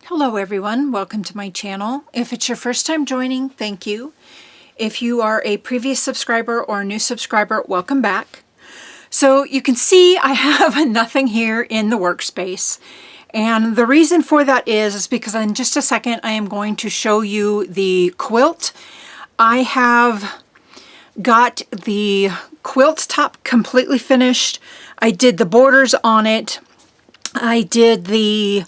Hello everyone, welcome to my channel. If it's your first time joining, thank you. If you are a previous subscriber or a new subscriber, welcome back. So you can see I have nothing here in the workspace. And the reason for that is because in just a second I am going to show you the quilt. I have got the quilt top completely finished. I did the borders on it. I did the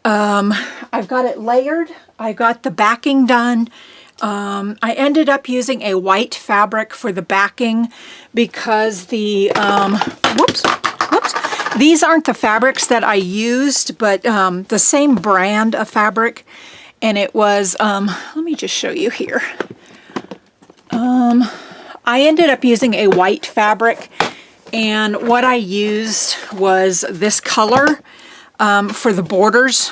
I've got it layered. I got the backing done. I ended up using a white fabric for the backing because the, these aren't the fabrics that I used, but the same brand of fabric. And it was, let me just show you here. I ended up using a white fabric, and what I used was this color for the borders.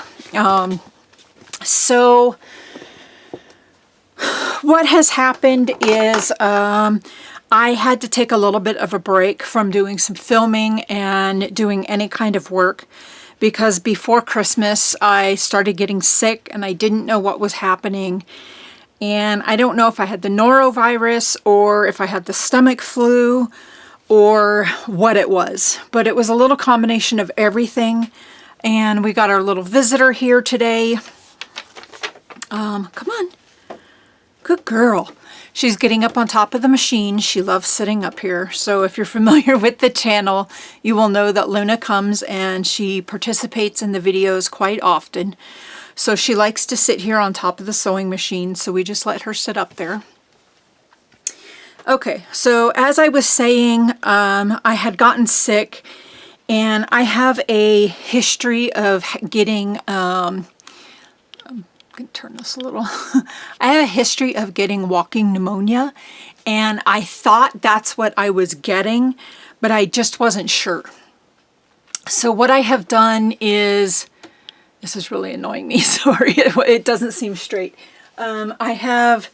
So what has happened is I had to take a little bit of a break from doing some filming and doing any kind of work because before Christmas I started getting sick and I didn't know what was happening. And I don't know if I had the norovirus or if I had the stomach flu or what it was, but it was a little combination of everything. And we got our little visitor here today. Come on. Good girl. She's getting up on top of the machine. She loves sitting up here. So if you're familiar with the channel, you will know that Luna comes and she participates in the videos quite often. So she likes to sit here on top of the sewing machine, so we just let her sit up there. Okay, so as I was saying, I had gotten sick. And I have a history of getting, I'm going to turn this a little. I have a history of getting walking pneumonia, and I thought that's what I was getting, but I just wasn't sure. So what I have done is, this is really annoying me, sorry, it doesn't seem straight. I have,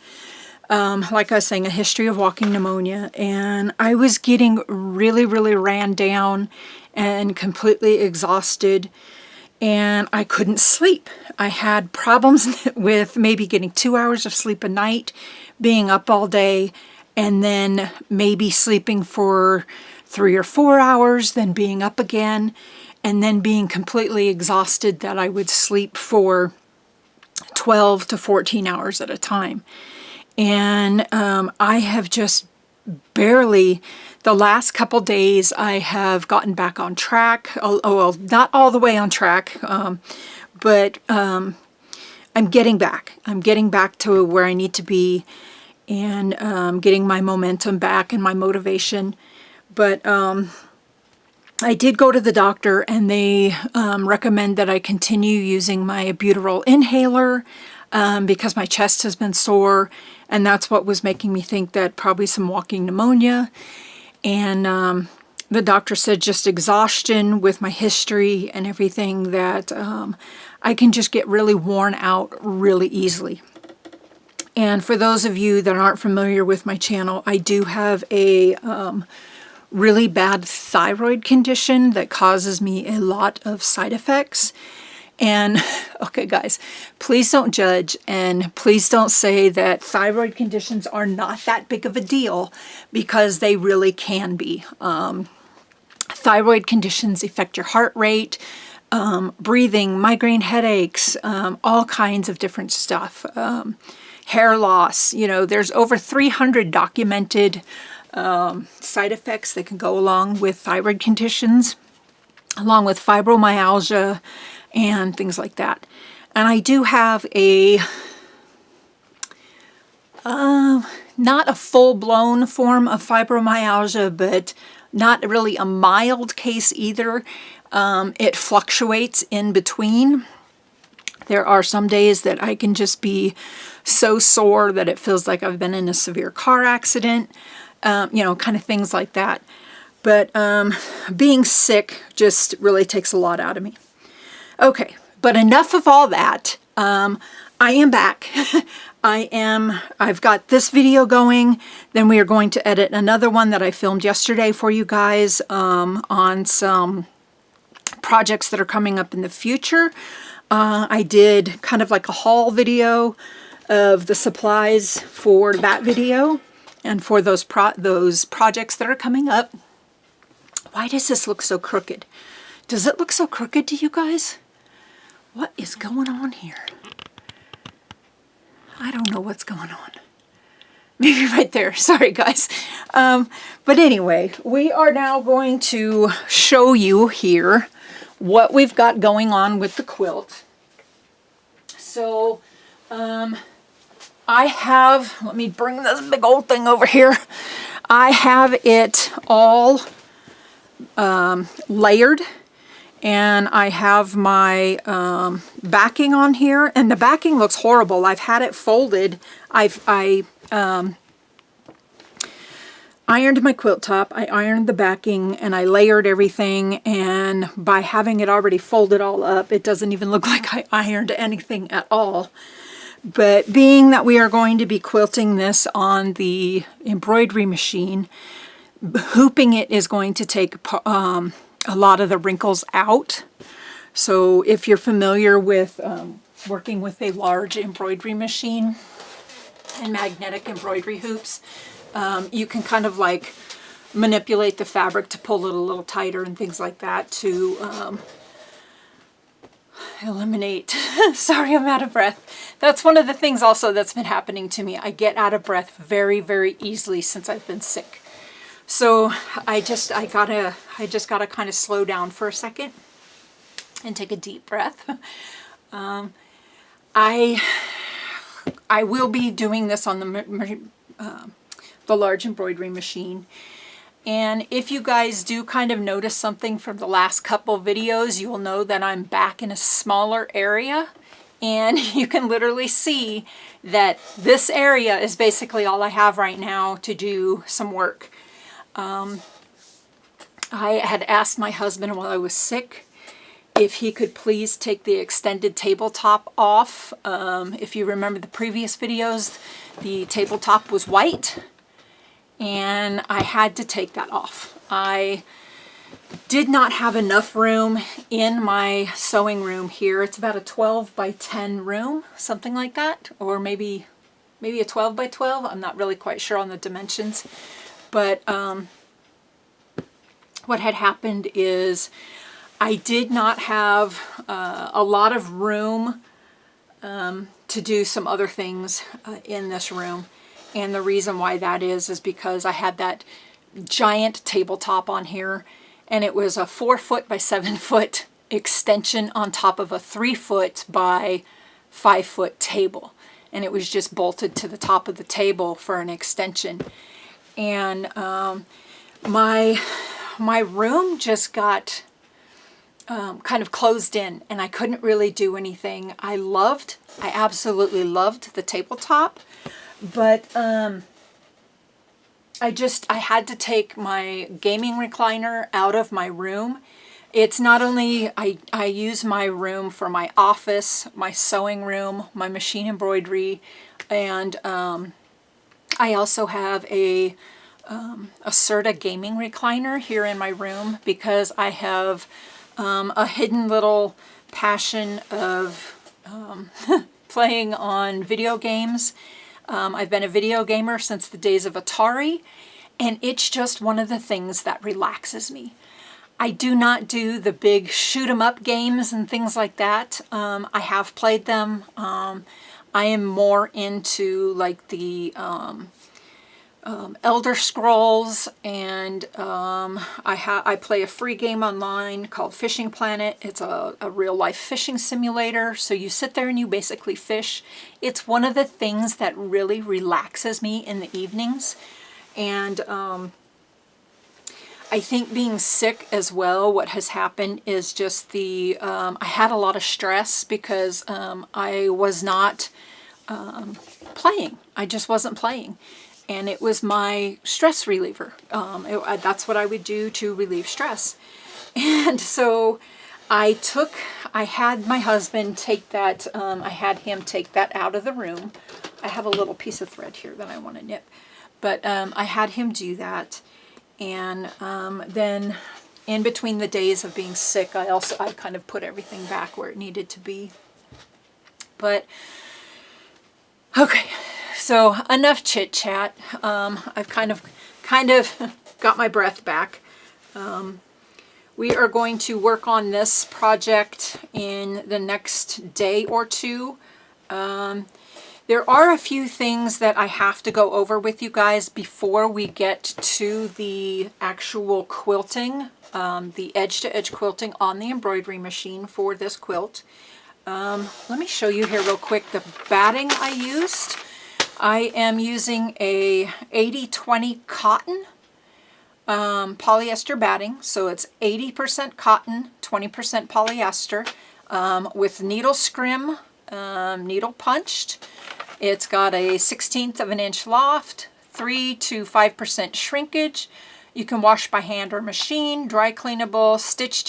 like I was saying, a history of walking pneumonia, and I was getting really ran down and completely exhausted, and I couldn't sleep. I had problems with maybe getting 2 hours of sleep a night, being up all day, and then maybe sleeping for 3 or 4 hours, then being up again, and then being completely exhausted that I would sleep for 12 to 14 hours at a time. And I have just barely, the last couple days I have gotten back on track. Oh, well, not all the way on track, but I'm getting back. I'm getting back to where I need to be, and getting my momentum back and my motivation. But I did go to the doctor, and they recommend that I continue using my albuterol inhaler because my chest has been sore, and that's what was making me think that probably some walking pneumonia. And the doctor said just exhaustion with my history and everything, that I can just get really worn out really easily. And for those of you that aren't familiar with my channel, I do have a really bad thyroid condition that causes me a lot of side effects. And, okay guys, please don't judge, and please don't say that thyroid conditions are not that big of a deal, because they really can be. Thyroid conditions affect your heart rate, breathing, migraine headaches, all kinds of different stuff. Hair loss, you know, there's over 300 documented side effects that can go along with thyroid conditions, along with fibromyalgia, and things like that. And I do have a, not a full-blown form of fibromyalgia, but not really a mild case either. It fluctuates in between. There are some days that I can just be so sore that it feels like I've been in a severe car accident, you know, kind of things like that. But being sick just really takes a lot out of me. Okay, but enough of all that. I am back. I've got this video going, then we are going to edit another one that I filmed yesterday for you guys on some projects that are coming up in the future. I did kind of like a haul video of the supplies for that video and for those projects that are coming up. Why does this look so crooked? Does it look so crooked to you guys? What is going on here? I don't know what's going on. Maybe right there. Sorry, guys. But anyway, we are now going to show you here what we've got going on with the quilt. So, I have, let me bring this big old thing over here. I have it all layered, and I have my backing on here, and the backing looks horrible. I've had it folded. I ironed my quilt top, I ironed the backing, and I layered everything, and by having it already folded all up, it doesn't even look like I ironed anything at all. But being that we are going to be quilting this on the embroidery machine, hooping it is going to take a lot of the wrinkles out. So if you're familiar with working with a large embroidery machine and magnetic embroidery hoops, you can kind of like manipulate the fabric to pull it a little tighter and things like that to eliminate. Sorry, I'm out of breath. That's one of the things also that's been happening to me. I get out of breath very, very easily since I've been sick. So I just gotta kind of slow down for a second and take a deep breath. I will be doing this on the large embroidery machine. And if you guys do kind of notice something from the last couple videos, you will know that I'm back in a smaller area. And you can literally see that this area is basically all I have right now to do some work. I had asked my husband while I was sick if he could please take the extended tabletop off. If you remember the previous videos, the tabletop was white, and I had to take that off. I did not have enough room in my sewing room here. It's about a 12 by 10 room, something like that, or maybe a 12 by 12. I'm not really quite sure on the dimensions. But what had happened is I did not have a lot of room to do some other things in this room. And the reason why that is because I had that giant tabletop on here, and it was a 4-foot by 7-foot extension on top of a 3-foot by 5-foot table. And it was just bolted to the top of the table for an extension. And my room just got kind of closed in, and I couldn't really do anything. I absolutely loved the tabletop, but I had to take my gaming recliner out of my room. It's not only, I use my room for my office, my sewing room, my machine embroidery, and I also have a Serta gaming recliner here in my room because I have a hidden little passion of playing on video games. I've been a video gamer since the days of Atari, and it's just one of the things that relaxes me. I do not do the big shoot 'em up games and things like that. I have played them. I am more into like the Elder Scrolls, and I play a free game online called Fishing Planet. It's a real-life fishing simulator, so you sit there and you basically fish. It's one of the things that really relaxes me in the evenings, and I think being sick as well, what has happened is just I had a lot of stress because I was not playing. I just wasn't playing. And it was my stress reliever. That's what I would do to relieve stress. And so I had my husband take that, I had him take that out of the room. I have a little piece of thread here that I want to knit. But I had him do that. And then in between the days of being sick, I kind of put everything back where it needed to be. But okay, so enough chit chat. I've kind of got my breath back. We are going to work on this project in the next day or two. There are a few things that I have to go over with you guys before we get to the actual quilting, the edge-to-edge quilting on the embroidery machine for this quilt. Let me show you here real quick the batting I used. I am using a 80-20 cotton polyester batting, so it's 80% cotton, 20% polyester, with needle scrim, needle punched. It's got a 1/16 of an inch loft, 3 to 5% shrinkage. You can wash by hand or machine, dry cleanable, stitch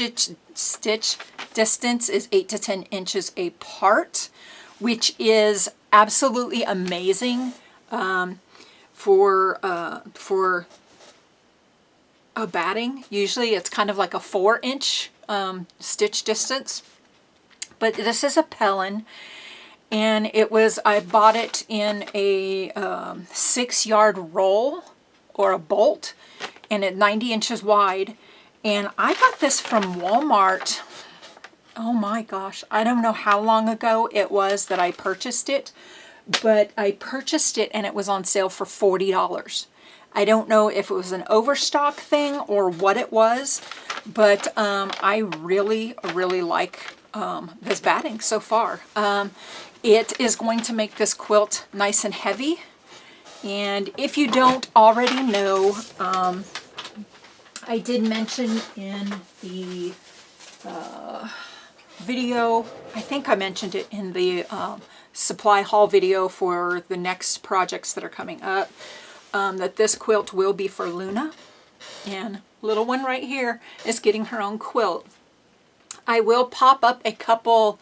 distance is 8 to 10 inches apart, which is absolutely amazing for a batting. Usually it's kind of like a 4-inch stitch distance, but this is a Pellin, and I bought it in a 6-yard roll or a bolt, and at 90 inches wide. And I got this from Walmart. Oh my gosh, I don't know how long ago it was that I purchased it, but I purchased it and it was on sale for $40. I don't know if it was an overstock thing or what it was, but I really, really like this batting so far. It is going to make this quilt nice and heavy. And if you don't already know, I did mention in the video, I think I mentioned it in the supply haul video for the next projects that are coming up, that this quilt will be for Luna. And little one right here is getting her own quilt. I will pop up a couple,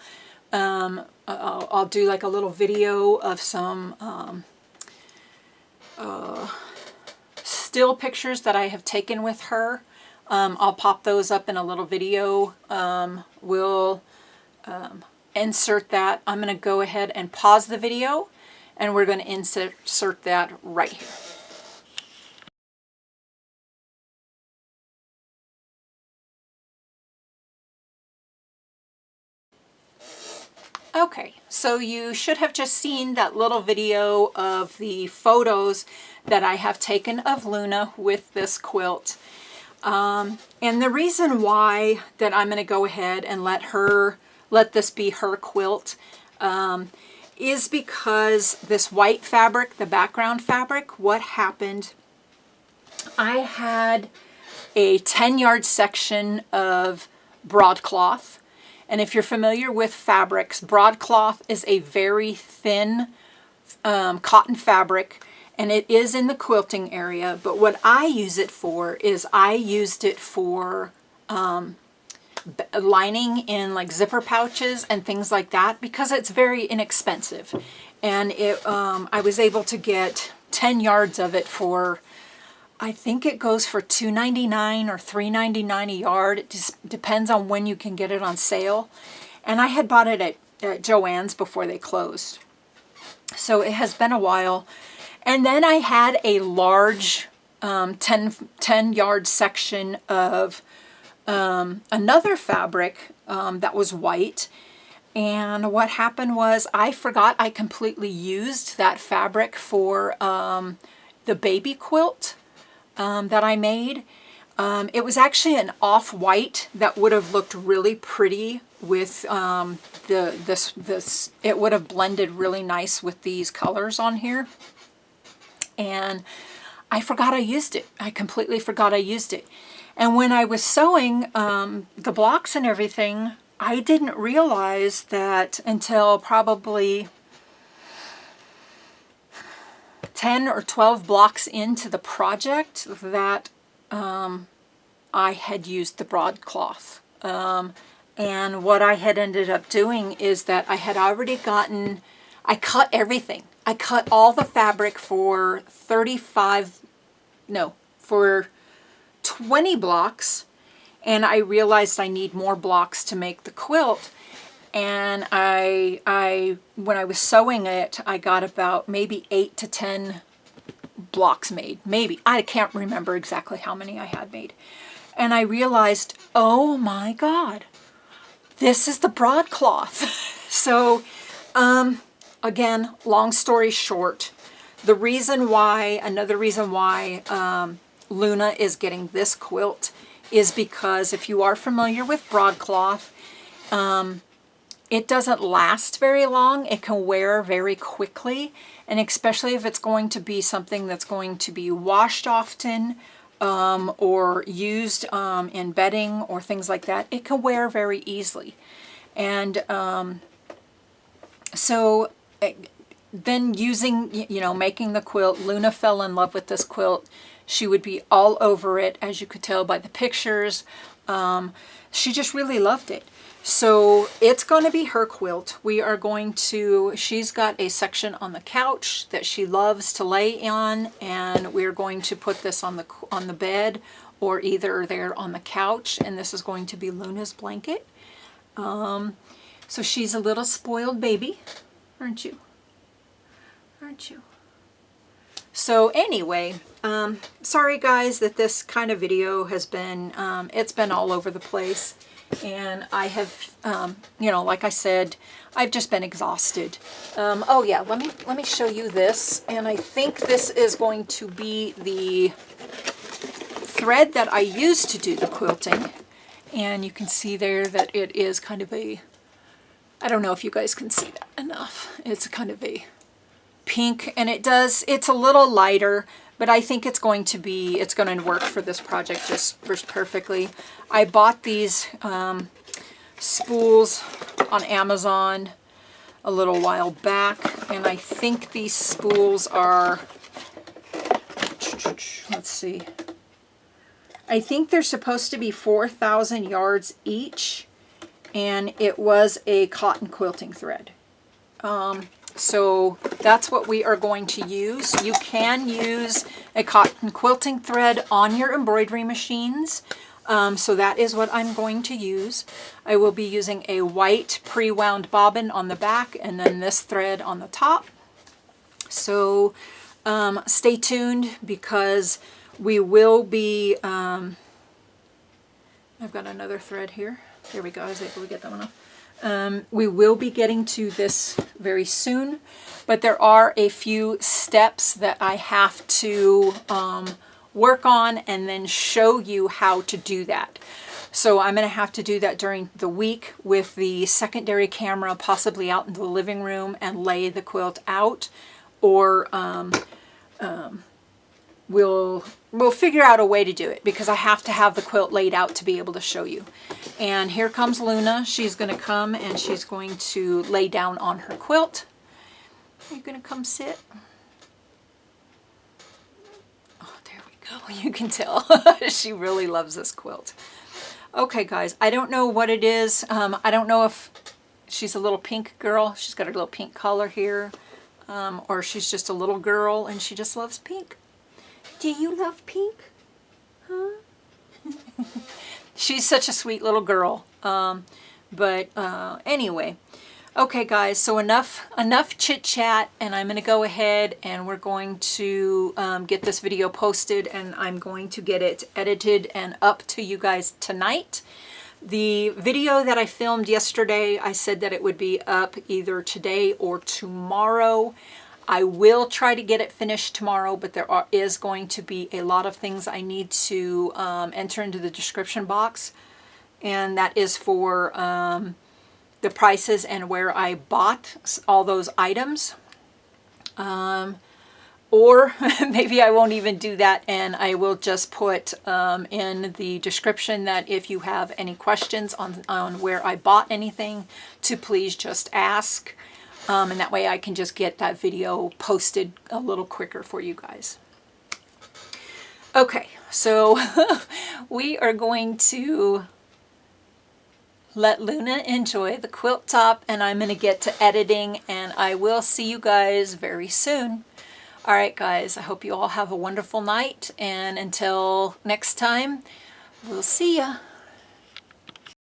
I'll do like a little video of some still pictures that I have taken with her. I'll pop those up in a little video. We'll insert that. I'm going to go ahead and pause the video, and we're going to insert that right here. Okay, so you should have just seen that little video of the photos that I have taken of Luna with this quilt. And the reason why that I'm going to go ahead and let this be her quilt is because this white fabric, the background fabric, what happened, I had a 10-yard section of broadcloth. And if you're familiar with fabrics, broadcloth is a very thin cotton fabric, and it is in the quilting area. But what I use it for is I used it for lining in like zipper pouches and things like that, because it's very inexpensive. And I was able to get 10 yards of it for, I think it goes for $2.99 or $3.99 a yard. It just depends on when you can get it on sale. And I had bought it at Joann's before they closed. So it has been a while. And then I had a large 10-yard section of another fabric that was white. And what happened was I forgot I completely used that fabric for the baby quilt that I made. It was actually an off-white that would have looked really pretty with this. It would have blended really nice with these colors on here. And I forgot I used it. I completely forgot I used it. And when I was sewing the blocks and everything, I didn't realize that until probably 10 or 12 blocks into the project that I had used the broadcloth. And what I had ended up doing is that I had already I cut everything. I cut all the fabric for 20 blocks, and I realized I need more blocks to make the quilt. And when I was sewing it, I got about maybe 8 to 10 blocks made. Maybe. I can't remember exactly how many I had made. And I realized, oh my God, this is the broadcloth. So, again, long story short, another reason why Luna is getting this quilt is because if you are familiar with broadcloth, it doesn't last very long. It can wear very quickly, and especially if it's going to be something that's going to be washed often or used in bedding or things like that, it can wear very easily. And so then making the quilt, Luna fell in love with this quilt. She would be all over it, as you could tell by the pictures. She just really loved it. So it's going to be her quilt. She's got a section on the couch that she loves to lay on, and we're going to put this on the bed, or either there on the couch, and this is going to be Luna's blanket. So she's a little spoiled baby, aren't you? Aren't you? So anyway, sorry guys that this kind of video has been, it's been all over the place. And I have, like I said, I've just been exhausted. Oh yeah, let me show you this. And I think this is going to be the thread that I used to do the quilting. And you can see there that it is kind of a, I don't know if you guys can see that enough. It's kind of a pink, and it's a little lighter, but I think it's going to work for this project just perfectly. I bought these spools on Amazon a little while back, and I think these spools are, let's see, I think they're supposed to be 4,000 yards each, and it was a cotton quilting thread. So that's what we are going to use. You can use a cotton quilting thread on your embroidery machines. So that is what I'm going to use. I will be using a white pre-wound bobbin on the back and then this thread on the top. So stay tuned because we will be, I've got another thread here. There we go, I was able to get that one off. We will be getting to this very soon, but there are a few steps that I have to work on and then show you how to do that. So I'm going to have to do that during the week with the secondary camera possibly out in the living room and lay the quilt out, or we'll figure out a way to do it because I have to have the quilt laid out to be able to show you. And here comes Luna. She's going to come and she's going to lay down on her quilt. Are you going to come sit? Oh, there we go. You can tell she really loves this quilt. Okay, guys, I don't know what it is. I don't know if she's a little pink girl. She's got a little pink collar here. Or she's just a little girl and she just loves pink. Do you love pink? Huh? She's such a sweet little girl. Anyway. Okay, guys, so enough chit chat, and I'm going to go ahead and we're going to get this video posted, and I'm going to get it edited and up to you guys tonight. The video that I filmed yesterday, I said that it would be up either today or tomorrow. I will try to get it finished tomorrow, but there is going to be a lot of things I need to enter into the description box, and that is for the prices and where I bought all those items. Or maybe I won't even do that, and I will just put in the description that if you have any questions on where I bought anything, to please just ask. And that way I can just get that video posted a little quicker for you guys. Okay, so we are going to let Luna enjoy the quilt top, and I'm going to get to editing, and I will see you guys very soon. All right, guys, I hope you all have a wonderful night, and until next time, we'll see ya.